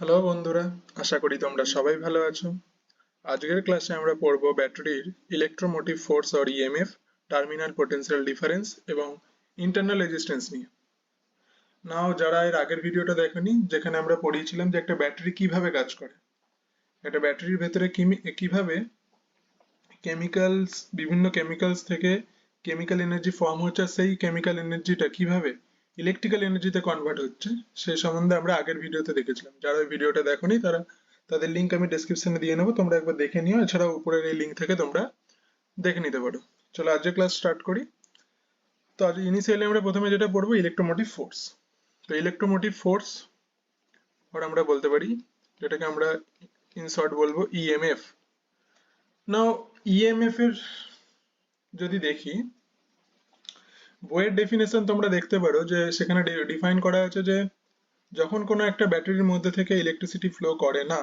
Hello বন্ধুরা, আশা করি তোমরা সবাই ভালো আছো। আজকের ক্লাসে আমরা পড়ব ব্যাটারির electromotive force or EMF, terminal potential difference এবং ইন্টারনাল রেজিস্ট্যান্স নিয়ে। নাও যারা এর আগের ভিডিওটা দেখোনি, যেখানে আমরা পড়িয়েছিলাম যে একটা ব্যাটারি কিভাবে কাজ করে, একটা ব্যাটারির ভেতরে কিভাবে কেমিক্যালস, বিভিন্ন কেমিক্যালস থেকে কেমিক্যাল এনার্জি ফর্ম হচ্ছে, সেই কেমিক্যাল এনার্জিটা কিভাবে ইলেকট্রিক্যাল এনার্জিতে কনভার্ট হচ্ছে, সেই সম্বন্ধে আমরা আগের ভিডিওতে দেখেছিলাম। যারা ওই ভিডিওটা দেখোনি তারা, তাদের লিংক আমি ডেসক্রিপশনে দিয়ে নেবো, তোমরা একবার দেখে নিও। এছাড়াও উপরের এই লিংক থেকে তোমরা দেখে নিতে পারো। চলো আজকে ক্লাস স্টার্ট করি। তো আজ ইনিশিয়ালি আমরা প্রথমে যেটা পড়বো ইলেকট্রোমোটিভ ফোর্স। তো ইলেকট্রোমোটিভ ফোর্স আর আমরা বলতে পারি, যেটাকে আমরা ইন শর্ট বলবো ইএমএফ। নাও ইএমএফ এর যদি দেখি, বইয়ের ডেফিনেশন তোমরা দেখতে পারো যে সেখানে ডিফাইন করা আছে যে যখন কোনো একটা ব্যাটারির মধ্যে থেকে ইলেকট্রিসিটি ফ্লো করে না,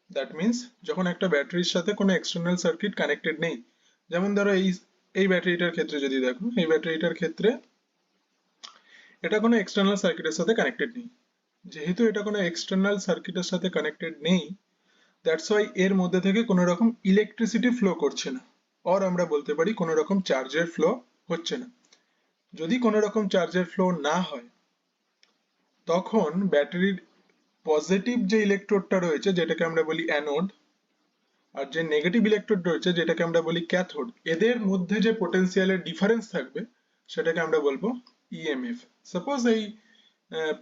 দ্যাট মিন্স যখন একটা ব্যাটারির সাথে কোনো এক্সটার্নাল সার্কিট কানেক্টেড নেই। যেমন ধরো এই এই ব্যাটারিটার ক্ষেত্রে যদি দেখো, এই ব্যাটারিটার ক্ষেত্রে এটা কোনো এক্সটার্নাল সার্কিটের সাথে কানেক্টেড নেই। যেহেতু এটা কোনো এক্সটার্নাল সার্কিটের সাথে কানেক্টেড নেই, দ্যাটস ওয়াই এর মধ্যে থেকে কোনো রকম ইলেকট্রিসিটি ফ্লো করছে না, অর আমরা বলতে পারি কোনো রকম চার্জের ফ্লো হচ্ছে না। যদি কোনো রকম চার্জের ফ্লো না হয়, তখন ব্যাটারির পজিটিভ যে ইলেকট্রোডটা রয়েছে, যেটাকে আমরা বলি অ্যানোড, আর যে নেগেটিভ ইলেকট্রোড রয়েছে, যেটাকে আমরা বলি ক্যাথোড, এদের মধ্যে যে পোটেনশিয়ালের ডিফারেন্স থাকবে সেটাকে আমরা বলবো ইএমএফ। সাপোজ এই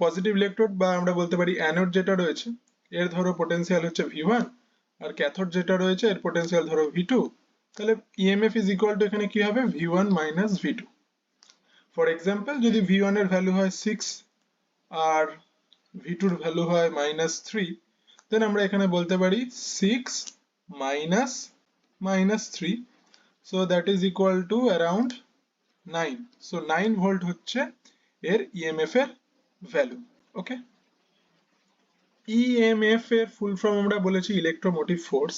পজিটিভ ইলেকট্রোড বা আমরা বলতে পারি অ্যানোড যেটা রয়েছে, এর ধরো পোটেনশিয়াল হচ্ছে V1, আর ক্যাথোড যেটা রয়েছে এর পোটেনশিয়াল ধরো V2, তাহলে ইএমএফ ইজ ইকুয়াল টু এখানে কি হবে, V1 minus V2। For example, যদি V1 এর ভ্যালু হয় 6 আর V2 এর ভ্যালু হয় -3, দেন আমরা এখানে বলতে পারি 6 minus -3, so that is equal two around 9। So 9 volt হচ্ছে এর ইএমএফ এর ভ্যালু। ওকে, ইএমএফ এর ফুল ফর্ম আমরা বলেছি ইলেকট্রোমোটিভ ফোর্স,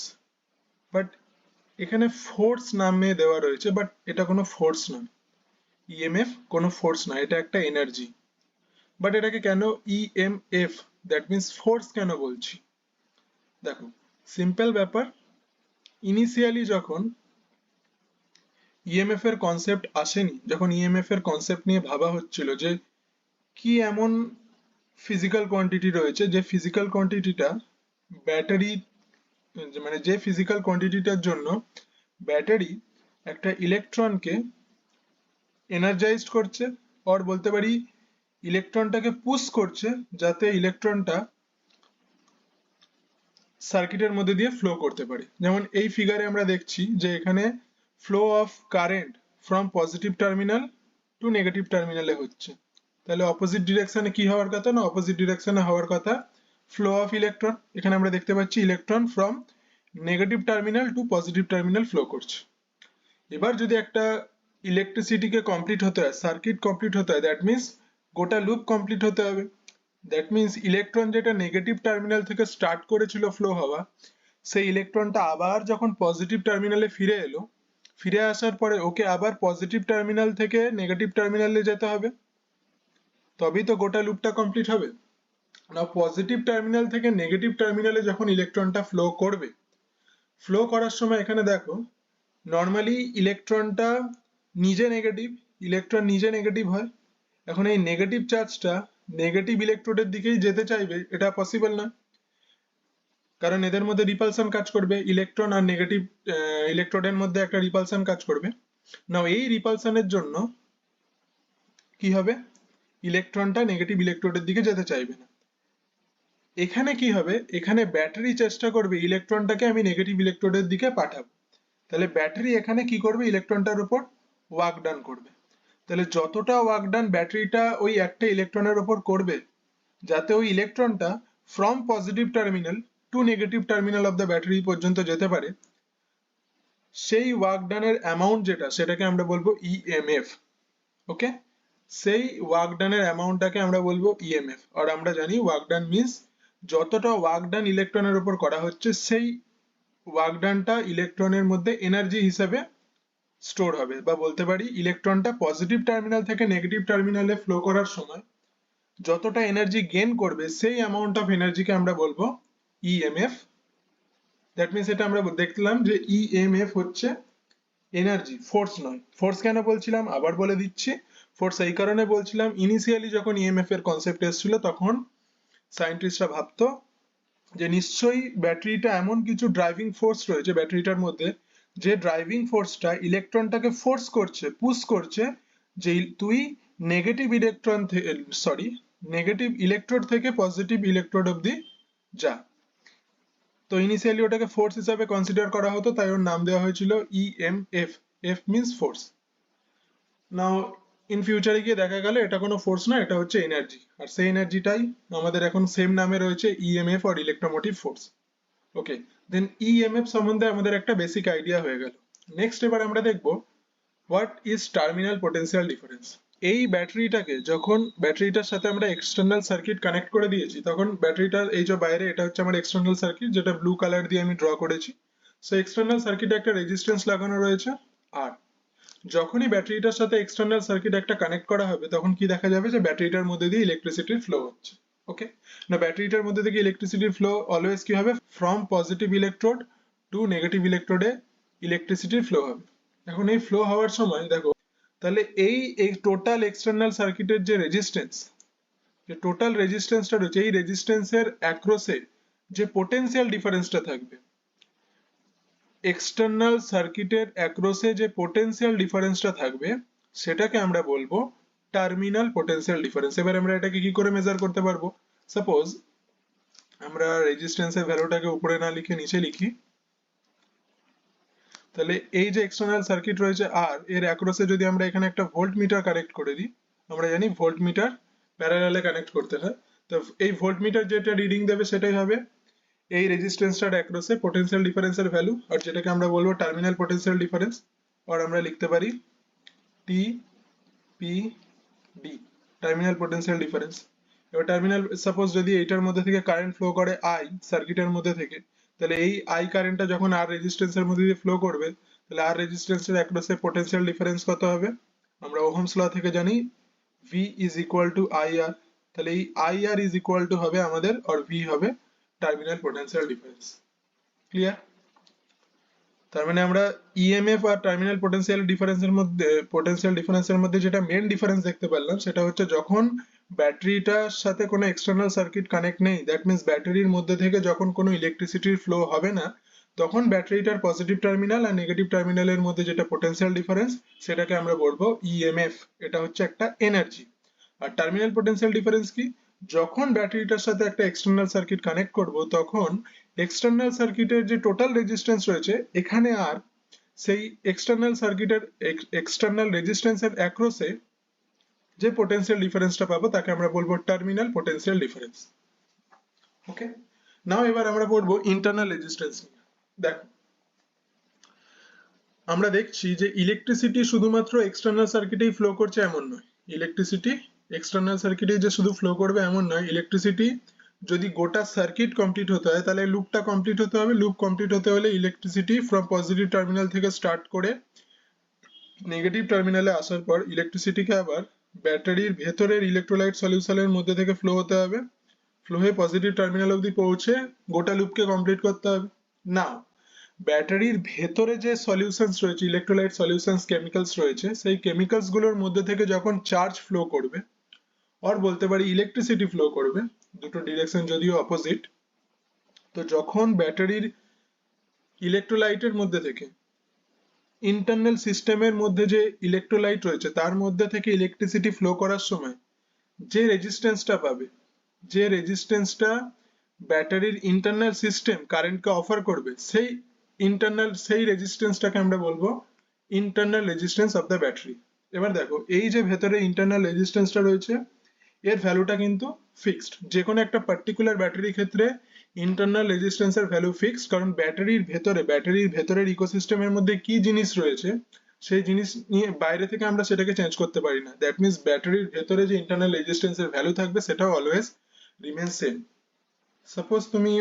বাট এখানে ফোর্স নামে দেওয়া রয়েছে, বাট এটা কোনো ফোর্স নয়। ইএমএফ কোনো ফোর্স নয়, এটা একটা এনার্জি। বাট এটাকে কেন ইএমএফ, দ্যাট মিন্স ফোর্স কেন বলছি? দেখো, সিম্পল ব্যাপার। ইনিশিয়ালি যখন ইএমএফ এর কনসেপ্ট আসেনি, যখন ইএমএফ এর কনসেপ্ট নিয়ে ভাবা হচ্ছিল যে কি এমন ফিজিক্যাল কোয়ান্টিটি রয়েছে, যে ফিজিক্যাল কোয়ান্টিটিটা ব্যাটারি, মানে যে ফিজিক্যাল কোয়ান্টিটিটার জন্য ব্যাটারি একটা ইলেকট্রনকে এনার্জাইজড করছে, আর বলতে পারি ইলেকট্রনটাকে পুশ করছে, যাতে ইলেকট্রনটা সার্কিটের মধ্যে দিয়ে ফ্লো করতে পারে। যেমন এই ফিগারে আমরা দেখছি যে এখানে flow of current from positive terminal to negative টার্মিনালে হচ্ছে। তাহলে অপোজিট ডিরেকশনে কি হওয়ার কথা, না অপোজিট ডিরেকশনে হওয়ার কথা ফ্লো অফ ইলেকট্রন। এখানে আমরা দেখতে পাচ্ছি electron from negative terminal to positive terminal flow করছে। এবার যদি একটা ইলেকট্রিসিটিকে কমপ্লিট হতে হয়, সার্কিট কমপ্লিট হতে হয়, দ্যাট মিন্স গোটা লুপ কমপ্লিট হতে হবে। দ্যাট মিন্স ইলেকট্রন যেটা নেগেটিভ টার্মিনাল থেকে স্টার্ট করেছিল ফ্লো হওয়া, সেই ইলেকট্রনটা আবার যখন পজিটিভ টার্মিনালে ফিরে এলো, ফিরে আসার পরে ওকে আবার পজিটিভ টার্মিনাল থেকে নেগেটিভ টার্মিনালে যেতে হবে, তবেই তো গোটা লুপটা কমপ্লিট হবে। না, পজিটিভ টার্মিনাল থেকে নেগেটিভ টার্মিনালে যখন ইলেকট্রনটা ফ্লো করবে, ফ্লো করার সময় এখানে দেখো নর্মালি ইলেকট্রনটা নিজে নেগেটিভ, ইলেকট্রন নিজে নেগেটিভ হয়। এখন এই নেগেটিভ চার্জটা নেগেটিভ ইলেকট্রোডের দিকেই যেতে চাইবে, এটা পসিবল না, কারণ এদের মধ্যে রিপালশন কাজ করবে, ইলেকট্রন আর নেগেটিভ ইলেকট্রোডের মধ্যে একটা রিপালশন কাজ করবে। নাও এই রিপালশনের জন্য কি হবে, ইলেকট্রনটা নেগেটিভ ইলেকট্রোডের দিকে যেতে চাইবে না। এখানে কি হবে, এখানে ব্যাটারি চেষ্টা করবে ইলেকট্রনটাকে আমি নেগেটিভ ইলেকট্রোডের দিকে পাঠাবো। তাহলে ব্যাটারি এখানে কি করবে, ইলেকট্রনটার উপর ওয়ার্ক ডান করবে। তাহলে যতটা ওয়ার্ক ডান ব্যাটারিটা ওই একটা ইলেকট্রনের উপর করবে, যাতে ওই ইলেকট্রনটা from positive terminal to negative terminal of the battery পর্যন্ত যেতে পারে, সেই ওয়ার্ক ডানের অ্যামাউন্ট যেটা, সেটাকে আমরা বলবো ইএমএফ। ওকে, সেই ওয়ার্ক ডানের অ্যামাউন্টটাকে আমরা বলবো ইএমএফ। আর আমরা জানি ওয়ার্ক ডান মিন্স যতটা ওয়ার্ক ডান ইলেকট্রনের উপর করা হচ্ছে, সেই ওয়ার্ক ডানটা ইলেকট্রনের মধ্যে এনার্জি হিসেবে স্টোর হবে। বা বলতে পারি ইলেকট্রনটা পজিটিভ টার্মিনাল থেকে নেগেটিভ টার্মিনালে ফ্লো করার সময় যতটা এনার্জি গেইন করবে সেই অ্যামাউন্ট অফ এনার্জিকে আমরা বলবো ইএমএফ। দ্যাট মিন্স এটা আমরা দেখলাম যে ইএমএফ হচ্ছে এনার্জি, ফোর্স নয়। ফোর্স কেন বলছিলাম আবার বলে দিচ্ছি। ফোর্স এই কারণে বলছিলাম, ইনিশিয়ালি যখন ইএমএফ এর কনসেপ্ট এসেছিল তখন সায়েন্টিস্টরা ভাবতো যে নিশ্চয়ই ব্যাটারিটা এমন কিছু ড্রাইভিং ফোর্স রয়েছে ব্যাটারিটার মধ্যে, যে ড্রাইভিং ফোর্সটা ইলেকট্রনটাকে ফোর্স করছে, পুশ করছে যে তুই নেগেটিভ ইলেকট্রন থেকে, সরি, নেগেটিভ ইলেকট্রোড থেকে পজিটিভ ইলেকট্রোড অবধি যা। তো ইনিশিয়ালি ওটাকে ফোর্স হিসাবে কনসিডার করা হতো, তাই ওর নাম দেওয়া হয়েছিল EMF. F means force. Now in ফিউচারে গিয়ে দেখা গেল এটা কোনো ফোর্স না, এটা হচ্ছে এনার্জি, আর সেই এনার্জিটাই আমাদের এখন সেম নামে রয়েছে ইএমএফ আর ইলেকট্রোমোটিভ ফোর্স। ওকে, দেন ইএমএফ সম্বন্ধে আমাদের একটা বেসিক আইডিয়া হয়ে গেল। নেক্সট এবার আমরা দেখব what is terminal potential difference. এই ব্যাটারিটাকে যখন ব্যাটারিটার সাথে আমরা এক্সটার্নাল সার্কিট কানেক্ট করে দিয়েছি, তখন ব্যাটারিটার এই যে বাইরে এটা হচ্ছে আমার এক্সটার্নাল সার্কিট, যেটা ব্লু কালার দিয়ে আমি ড্র করেছি। সো এক্সটার্নাল সার্কিটে একটা রেজিস্ট্যান্স লাগানো রয়েছে আর যখনই ব্যাটারিটার সাথে এক্সটার্নাল সার্কিট একটা কানেক্ট করা হবে তখন কি দেখা যাবে যে ব্যাটারিটার মধ্যে দিয়ে ইলেকট্রিসিটির ফ্লো হচ্ছে। ওকে, না ব্যাটারিটার মধ্যে থেকে ইলেকট্রিসিটির ফ্লো অলওয়েজ কি হবে, from positive electrode to negative ইলেকট্রোডে ইলেকট্রিসিটির ফ্লো হবে। এখন এই ফ্লো হওয়ার সময় দেখো, তাহলে এই টোটাল এক্সটার্নাল সার্কিটের যে রেজিস্ট্যান্স, যে টোটাল রেজিস্ট্যান্সটা রয়েছে, এই রেজিস্ট্যান্সের অ্যাক্রসে যে পোটেনশিয়াল ডিফারেন্সটা থাকবে, এক্সটার্নাল সার্কিটের অ্যাক্রসে যে পোটেনশিয়াল ডিফারেন্সটা থাকবে, সেটাকে আমরা বলবো টার্মিনাল পোটেনশিয়াল ডিফারেন্স। এবার আমরা এটাকে কি করে মেজার করতে পারবো? সাপোজ আমরা রেজিস্ট্যান্সের ভ্যালুটাকে উপরে না লিখে নিচে লিখি, তাহলে এই যে এক্সটার্নাল সার্কিট রয়েছে আর এর অ্যাক্রসে যদি আমরা এখানে একটা ভোল্ট মিটার কানেক্ট করে দিই, আমরা জানি ভোল্ট মিটার প্যারালালে কানেক্ট করতে হয়, তো এই ভোল্ট মিটার যেটা রিডিং দেবে সেটাই হবে এই রেজিস্ট্যান্সটার অ্যাক্রসে পোটেনশিয়াল ডিফারেন্সের ভ্যালু, আর যেটাকে আমরা বলবো টার্মিনাল পোটেনশিয়াল ডিফারেন্স। আর আমরা লিখতে পারি T P D, terminal potential difference. এবার টার্মিনাল, সাপোজ যদি এইটার মধ্যে থেকে কারেন্ট ফ্লো করে আই সার্কিটের মধ্যে থেকে, তাহলে এই আই কারেন্টটা যখন আর রেজিস্ট্যান্সের মধ্যে দিয়ে ফ্লো করবে, তাহলে আর রেজিস্ট্যান্সের অ্যাক্রসে পোটেনশিয়াল ডিফারেন্স কত হবে? আমরা ওহমস ল থেকে জানি V is equal to I R. তাহলে এই I R is equal to হবে আমাদের, আর ভি হবে টার্মিনাল পোটেনশিয়াল ডিফারেন্স। ক্লিয়ার? তার মানে আমরা ইএমএফ আর টার্মিনাল পোটেনশিয়াল ডিফারেন্সের মধ্যে যেটা মেন ডিফারেন্স দেখতে পারলাম, সেটা হচ্ছে যখন ব্যাটারিটার সাথে কোনো এক্সটার্নাল সার্কিট কানেক্ট নেই, দ্যাট মিন্স ব্যাটারির মধ্যে থেকে যখন কোনো ইলেকট্রিসিটির ফ্লো হবে না, তখন ব্যাটারিটার পজিটিভ টার্মিনাল আর নেগেটিভ টার্মিনালের মধ্যে যেটা পোটেনশিয়াল ডিফারেন্স, সেটাকে আমরা বলবো ইএমএফ। এটা হচ্ছে একটা এনার্জি। আর টার্মিনাল পোটেনশিয়াল ডিফারেন্স কি? যখন ব্যাটারিটার সাথে একটা এক্সটার্নাল সার্কিট কানেক্ট করব, তখন এক্সটার্নাল সার্কিটের যে টোটাল রেজিস্ট্যান্স রয়েছে, এখানে আর সেই এক্সটার্নাল সার্কিটের এক্সটার্নাল রেজিস্ট্যান্সের অ্যাক্রসে যে পোটেনশিয়াল ডিফারেন্সটা পাবো তাকে আমরা বলবো টার্মিনাল পোটেনশিয়াল ডিফারেন্স। ওকে, নাও এবার আমরা পড়বো ইন্টারনাল রেজিস্ট্যান্স নিয়ে। দেখো, আমরা দেখছি যে ইলেকট্রিসিটি শুধুমাত্র এক্সটার্নাল সার্কিটেই ফ্লো করছে এমন নয়। ইলেকট্রিসিটি এক্সটার্নাল সার্কিটে যে শুধু ফ্লো করবে এমন নয়, ইলেকট্রিসিটি যদি গোটা সার্কিট কমপ্লিট হতে হয়, তাহলে লুপটা কমপ্লিট হতে হবে। লুপ কমপ্লিট হতে হলে ইলেকট্রিসিটি ফ্রম পজিটিভ টার্মিনাল থেকে স্টার্ট করে নেগেটিভ টার্মিনালে আসার পর ইলেকট্রিসিটিকে আবার ব্যাটারির ভেতরের ইলেকট্রোলাইট সলিউশনের মধ্যে থেকে ফ্লো হতে হবে, ফ্লো হয়ে পজিটিভ টার্মিনাল অবধি পৌঁছে গোটা লুপকে কমপ্লিট করতে হবে। নাও ব্যাটারির ভেতরে যে সলিউশনস রয়েছে, ইলেকট্রোলাইট সলিউশনস, কেমিক্যালস রয়েছে, সেই কেমিক্যালস গুলোর মধ্যে থেকে যখন চার্জ ফ্লো করবে, আর বলতে পারি ইলেকট্রিসিটি ফ্লো করবে, দুটো ডিরেকশন যদিও অপোজিট, তো যখন ব্যাটারির ইলেকট্রোলাইটের মধ্যে থেকে ইন্টারনাল সিস্টেমের মধ্যে যে ইলেকট্রোলাইট রয়েছে তার মধ্যে থেকে ইলেকট্রিসিটি ফ্লো করার সময় যে রেজিস্ট্যান্সটা পাবে, যে রেজিস্ট্যান্সটা ব্যাটারির ইন্টারনাল সিস্টেম কারেন্টকে অফার করবে, সেই রেজিস্ট্যান্সটাকে আমরা বলবো internal resistance of the battery. এবার দেখো, এই যে ভেতরে ইন্টারনাল রেজিস্ট্যান্সটা রয়েছে, এর ভ্যালুটা কিন্তু ফিক্সড। যে কোনো একটা পার্টিকুলার ব্যাটারির ক্ষেত্রে ইন্টারনাল রেজিস্ট্যান্সের ভ্যালু ফিক্সড, কারণ ব্যাটারির ভেতরের ইকোসিস্টেমের মধ্যে কি জিনিস রয়েছে সেই জিনিস নিয়ে বাইরে থেকে আমরা সেটাকে চেঞ্জ করতে পারি না। দ্যাট মিন্স ব্যাটারির ভেতরে যে ইন্টারনাল রেজিস্ট্যান্সের ভ্যালু থাকবে সেটাও অলওয়েজ রিমেন সেম। সাপোজ তুমি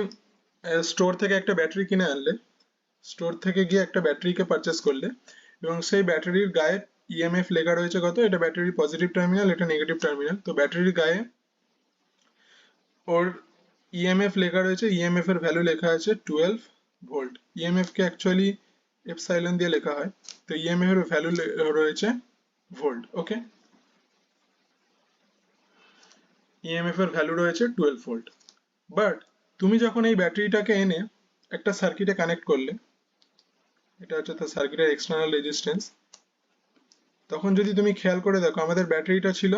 স্টোর থেকে একটা ব্যাটারি কিনে আনলে, স্টোর থেকে গিয়ে একটা ব্যাটারিকে পারচেস করলে, এবং সেই ব্যাটারির গায়ে ইএমএফ লেখা রয়েছে কত, এটা ব্যাটারির পজিটিভ টার্মিনাল, এটা নেগেটিভ টার্মিনাল। তো ব্যাটারির গায়ে ওর ইএমএফ লেখা রয়েছে, ইএমএফ এর ভ্যালু লেখা আছে 12 ভোল্ট। ইএমএফ কে অ্যাকচুয়ালি এপসাইলন দিয়ে লেখা হয়, তো ইএমএফ এর ভ্যালু রয়েছে ভোল্ট। ওকে, ইএমএফ এর ভ্যালু রয়েছে 12 ভোল্ট। বাট তুমি যখন এই ব্যাটারিটাকে এনে একটা সার্কিটে কানেক্ট করলে, এটা হচ্ছে তার সার্কিটের এক্সটার্নাল রেজিস্ট্যান্স, তখন যদি তুমি খেয়াল করে দেখো আমাদের ব্যাটারিটা ছিল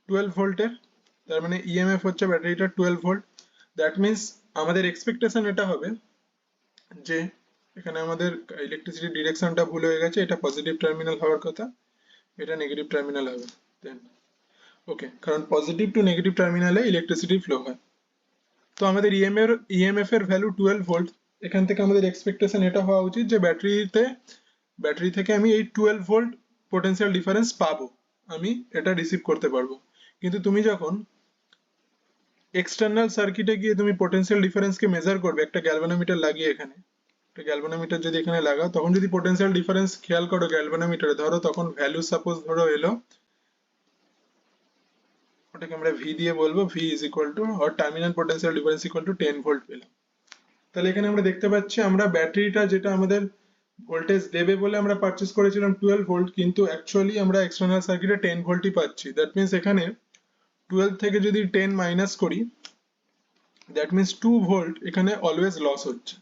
12 ভোল্টের, তার মানে ইএমএফ হচ্ছে ব্যাটারিটা 12 ভোল্ট। দ্যাট মিন্স আমাদের এক্সপেকটেশন এটা হবে যে এখানে আমাদের ইলেকট্রিসিটি ডিরেকশনটা ভুল হয়ে গেছে, এটা পজিটিভ টার্মিনাল হওয়ার কথা, এটা নেগেটিভ টার্মিনাল হবে। দেন ওকে, কারণ পজিটিভ টু নেগেটিভ টার্মিনালে ইলেকট্রিসিটি ফ্লো হয়। তো আমাদের ইএমএফ এর ভ্যালু 12 ভোল্ট, এখান থেকে আমাদের এক্সপেকটেশন এটা হওয়া উচিত যে ব্যাটারি থেকে আমি এই 12 ভোল্ট পোটেনশিয়াল ডিফারেন্স পাবো, আমি এটা রিসিভ করতে পারবো। কিন্তু তুমি যখন এক্সটার্নাল সার্কিটে গিয়ে তুমি পোটেনশিয়াল ডিফারেন্সকে মেজার করবে একটা গ্যালভানোমিটার লাগিয়ে, এখানে একটা গ্যালভানোমিটার যদি এখানে লাগাও, তখন যদি পোটেনশিয়াল ডিফারেন্স খেয়াল করো গ্যালভানোমিটারে, ধরো তখন ভ্যালু সাপোজ ধরো এলো, ওটাকে আমরা ভি দিয়ে বলবো, ভি ইজ ইকুয়াল টু আর terminal potential difference equal to 10 volt পেলাম। তাহলে এখানে আমরা দেখতে পাচ্ছি আমরা ব্যাটারিটা যেটা আমাদের ভোল্টেজ দেবে বলে আমরা পারচেজ করেছিলাম 12 ভোল্ট, কিন্তু অ্যাকচুয়ালি আমরা এক্সটার্নাল সার্কিটে 10 ভোল্টই পাচ্ছি। দ্যাট মিন্স এখানে 12 থেকে যদি 10 মাইনাস করি, দ্যাট মিন্স 2 ভোল্ট এখানে অলওয়েজ লস হচ্ছে,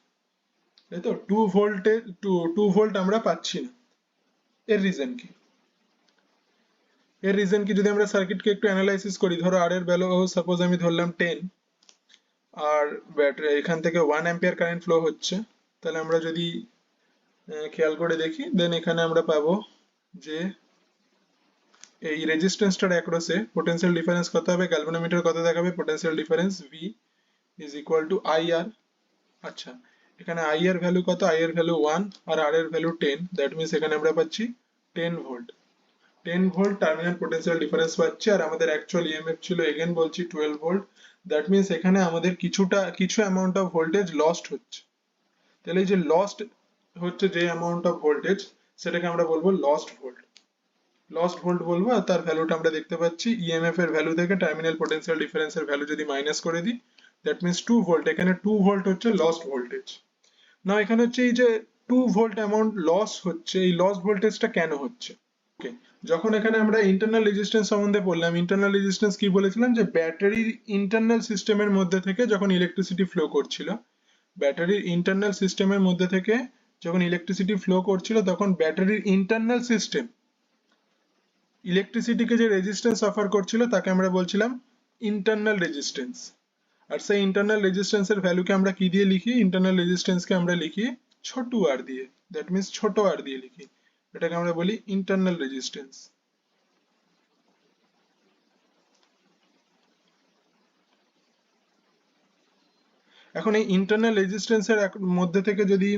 তাই তো? 2 ভোল্ট আমরা পাচ্ছি না। এর রিজন কি? যদি আমরা সার্কিটকে একটু অ্যানালাইসিস করি, ধরো আর এর ভ্যালু সাপোজ আমি ধরলাম 10, আর ব্যাটারি এখান থেকে 1 অ্যাম্পিয়ার কারেন্ট ফ্লো হচ্ছে, তাহলে আমরা যদি খেয়াল করে দেখি, দেন এখানে আমরা পাবো যে এই রেজিস্ট্যান্সটার অ্যাক্রসে পোটেনশিয়াল ডিফারেন্স কত হবে, গ্যালভানোমিটার কত দেখাবে, potential difference V is equal to IR. আচ্ছা, এখানে আই এর ভ্যালু কত, আই এর ভ্যালু 1 আর আর এর ভ্যালু 10, দ্যাট মিন্স এখানে আমরা পাচ্ছি 10 volt. 10 volt terminal potential difference পাচ্ছি, আর আমাদের অ্যাকচুয়াল ইএমএফ ছিল এগেন বলছি 12 ভোল্ট। দ্যাট মিন্স এখানে আমাদের কিছু অ্যামাউন্ট অফ ভোল্টেজ লস্ট হচ্ছে। তাহলে এই যে লস্ট হচ্ছে যে অ্যামাউন্ট অফ ভোল্টেজ, সেটাকে আমরা বলবো লস্ট ভোল্ট বলবো। আর তার ভ্যালুটা আমরা দেখতে পাচ্ছি ইএমএফ এর ভ্যালু থেকে টার্মিনাল পোটেনশিয়াল ডিফারেন্সের ভ্যালু যদি মাইনাস করে দিই, দ্যাট মিন্স 2 ভোল্ট, এখানে 2 ভোল্ট হচ্ছে লস্ট ভোল্টেজ। না, এখানে হচ্ছে এই যে 2 ভোল্ট অ্যামাউন্ট লস হচ্ছে, এই লস ভোল্টেজটা কেন হচ্ছে? ওকে, যখন এখানে আমরা ইন্টারনাল রেজিস্ট্যান্স সম্বন্ধে বললাম, ইন্টারনাল রেজিস্ট্যান্স কি বলেছিলাম, যে ব্যাটারির ইন্টারনাল সিস্টেমের মধ্যে থেকে যখন ইলেকট্রিসিটি ফ্লো করছিল, ব্যাটারির ইন্টারনাল সিস্টেমের মধ্যে থেকে যখন ইলেকট্রিসিটি ফ্লো করছিল, তখন ব্যাটারির ইন্টারনাল সিস্টেম ইলেকট্রিসিটিকে যে রেজিস্ট্যান্স অফার করছিল তাকে আমরা বলছিলাম ইন্টারনাল রেজিস্ট্যান্স। আর সেই ইন্টারনাল রেজিস্ট্যান্সের ভ্যালুকে আমরা কি দিয়ে লিখি, ইন্টারনাল রেজিস্ট্যান্সকে আমরা লিখি ছোট আর দিয়ে, দ্যাট মিন্স ছোট আর দিয়ে লিখি, এটাকে আমরা বলি ইন্টারনাল রেজিস্ট্যান্স। এখন এই ইন্টারনাল রেজিস্ট্যান্সের মধ্যে থেকে যদি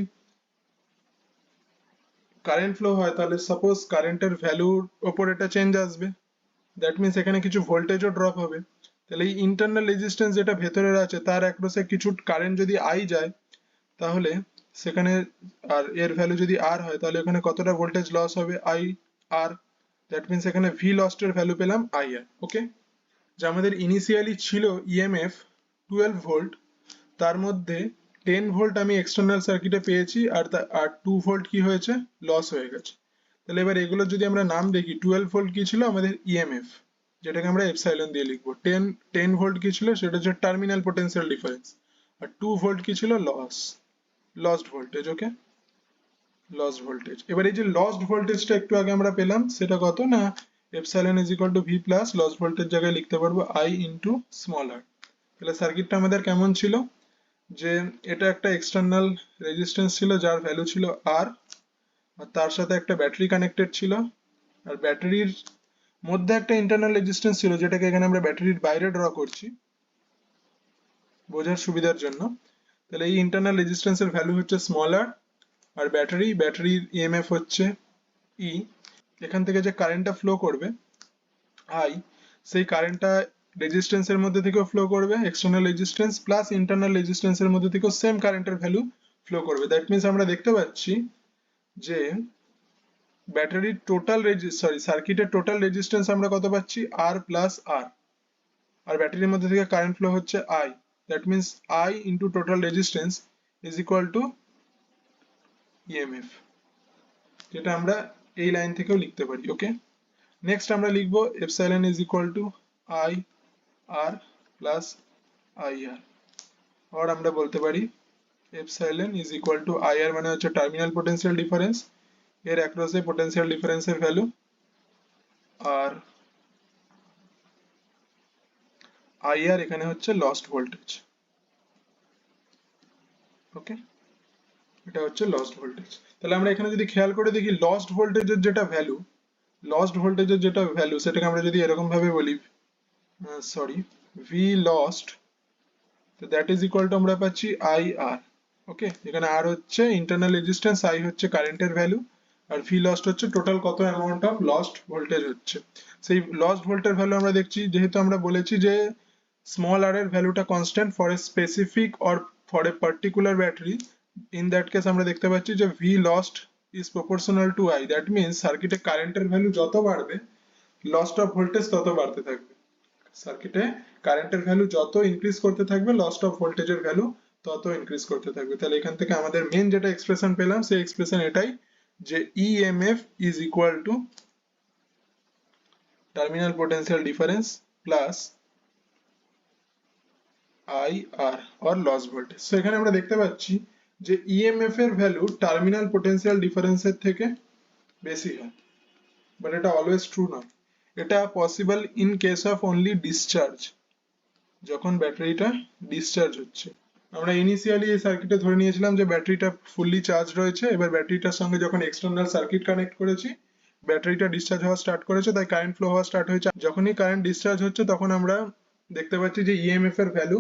কারেন্ট ফ্লো হয়, তাহলে সাপোজ কারেন্টের ভ্যালুর ওপর এটা চেঞ্জ আসবে, দ্যাট মিন্স এখানে কিছু ভোল্টেজও ড্রপ হবে। তাহলে এই ইন্টারনাল রেজিস্ট্যান্স যেটা ভেতরের আছে তার অ্যাক্রসে কিছু কারেন্ট যদি আই যায়, তাহলে সেখানে, আর এর ভ্যালু যদি আর হয়, তাহলে এখানে কতটা ভোল্টেজ লস হবে, আই আর, দ্যাট মিন্স এখানে ভি লস্ট এর ভ্যালু পেলাম আই আর। ওকে, যে আমাদের ইনিশিয়ালি ছিল ইএমএফ 12 ভোল্ট, তার মধ্যে 10 ভোল্ট আমি এক্সটার্নাল সার্কিটে পেয়েছি, আর 2 ভোল্ট কি হয়েছে, লস হয়ে গেছে। তাহলে এবার এগুলো যদি আমরা নাম দেখি, 12 ভোল্ট কি ছিল আমাদের ইএমএফ, যেটাকে আমরা এপসাইলন দিয়ে লিখবো। 10 ভোল্ট কি ছিল, সেটা হচ্ছে টার্মিনাল পোটেনশিয়াল ডিফারেন্স। আর 2 ভোল্ট কি ছিল, লস্ট ভোল্টেজ। ওকে, লস্ট ভোল্টেজ। এবার এই যে লস্ট ভোল্টেজটা একটু আগে আমরা পেলাম, সেটা কত না, epsilon is equal two V plus lost voltage জায়গায় লিখতে পারবো আই ইন্টু স্মল আর। তাহলে সার্কিটটা আমাদের কেমন ছিল, যে এটা একটা এক্সটার্নাল রেজিস্ট্যান্স ছিল যার ভ্যালু ছিল আর তার সাথে একটা ব্যাটারি কানেক্টেড ছিল, আর ব্যাটারির মধ্যে একটা ইন্টারনাল রেজিস্ট্যান্স ছিল, যেটাকে এখানে আমরা ব্যাটারির বাইরে ড্র করছি বোঝার সুবিধার জন্য। তাহলে এই ইন্টারনাল রেজিস্ট্যান্সের ভ্যালু হচ্ছে স্মল আর ব্যাটারির ইএমএফ হচ্ছে ই। এখান থেকে যে কারেন্টটা ফ্লো করবে আই, সেই কারেন্টটা রেজিস্ট্যান্সের মধ্যে থেকেও ফ্লো করবে, এক্সটার্নাল রেজিস্ট্যান্স প্লাস ইন্টারনাল রেজিস্ট্যান্সের মধ্যে থেকেও সেম কারেন্টের ভ্যালু ফ্লো করবে। দ্যাট মিন্স আমরা দেখতে পাচ্ছি যে ব্যাটারির সার্কিটের টোটাল রেজিস্ট্যান্স আমরা কত পাচ্ছি, আর প্লাস আর। আর ব্যাটারির মধ্যে থেকে কারেন্ট ফ্লো হচ্ছে I, that means I into total resistance is equal two EMF, যেটা আমরা এই লাইন থেকেও লিখতে পারি। ওকে, নেক্সট আমরা লিখবো epsilon is equal to I R plus IR, আর আমরা বলতে পারি epsilon is equal to IR মানে হচ্ছে টার্মিনাল পোটেনশিয়াল ডিফারেন্স, এর অ্যাক্রসে পোটেনশিয়াল ডিফারেন্সের ভ্যালু, আর আইআর এখানে হচ্ছে লস্ট ভোল্টেজ। ওকে, এটা হচ্ছে লস্ট ভোল্টেজ। তাহলে আমরা এখানে যদি খেয়াল করে দেখি লস্ট ভোল্টেজের যেটা ভ্যালু সেটাকে আমরা যদি এরকম ভাবে বলি, সরি, ভি লস্ট, তো দ্যাট ইজ ইকুয়াল টু আমরা পাচ্ছি আই আর। ওকে, এখানে আর হচ্ছে ইন্টারনাল রেজিস্ট্যান্স, আই হচ্ছে কারেন্টের ভ্যালু, আর ভি লস্ট হচ্ছে টোটাল কত অ্যামাউন্ট অফ লস্ট ভোল্টেজ হচ্ছে। সেই লস্ট ভোল্টেজ ভ্যালু আমরা দেখছি, যেহেতু আমরা বলেছি যে স্মল আর এর ভ্যালুটা constant for a specific or for a particular battery, in that case আমরা দেখতে পাচ্ছি যে V lost is proportional to I, that means সার্কিটে কারেন্টের ভ্যালু যত বাড়বে লস্ট অফ ভোল্টেজ তত বাড়তে থাকবে। সার্কিটে কারেন্টের ভ্যালু যত ইনক্রিজ করতে থাকবে লস্ট অফ ভোল্টেজের ভ্যালু তত ইনক্রিজ করতে থাকবে। তাহলে এখান থেকে আমাদের মেন যেটা এক্সপ্রেশন পেলাম সেই এক্সপ্রেশন এটাই, যে EMF is equal to terminal potential difference plus I R or loss voltage. So এখানে আমরা দেখতে পাচ্ছি যে ইএমএফ এর ভ্যালু টার্মিনাল পোটেনশিয়াল ডিফারেন্সের থেকে বেশি হয়, বাট এটা অলওয়েজ ট্রু নয়। এটা possible in case of only discharge, যখন ব্যাটারিটা ডিসচার্জ হচ্ছে। আমরা ইনিশিয়ালি এই সার্কিটে ধরে নিয়েছিলাম যে ব্যাটারিটা ফুললি চার্জ রয়েছে, এবার ব্যাটারিটার সঙ্গে যখন এক্সটার্নাল সার্কিট কানেক্ট করেছি ব্যাটারিটা ডিসচার্জ হওয়া স্টার্ট করেছে, তাই কারেন্ট ফ্লো হওয়া স্টার্ট হয়েছে। যখনই কারেন্ট ডিসচার্জ হচ্ছে তখন আমরা দেখতে পাচ্ছি যে ইএমএফ এর ভ্যালু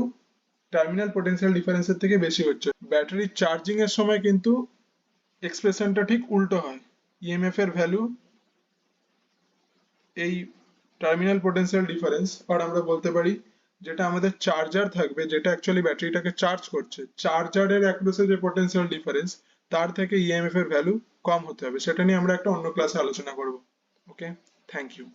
টার্মিনাল পোটেনশিয়াল ডিফারেন্সের থেকে বেশি হচ্ছে। ব্যাটারি চার্জিং এর সময় কিন্তু এক্সপ্রেশনটা ঠিক উল্টো হয়, ইএমএফ এর ভ্যালু এই টার্মিনাল পোটেনশিয়াল ডিফারেন্স, আর আমরা বলতে পারি যেটা আমাদের চার্জার থাকবে, যেটা অ্যাকচুয়ালি ব্যাটারিটাকে চার্জ করছে, চার্জারের অ্যাক্রসে যে পোটেনশিয়াল ডিফারেন্স তার থেকে ইএমএফ এর ভ্যালু কম হতে হবে। সেটা নিয়ে আমরা একটা অন্য ক্লাসে আলোচনা করব। ওকে, থ্যাংক ইউ।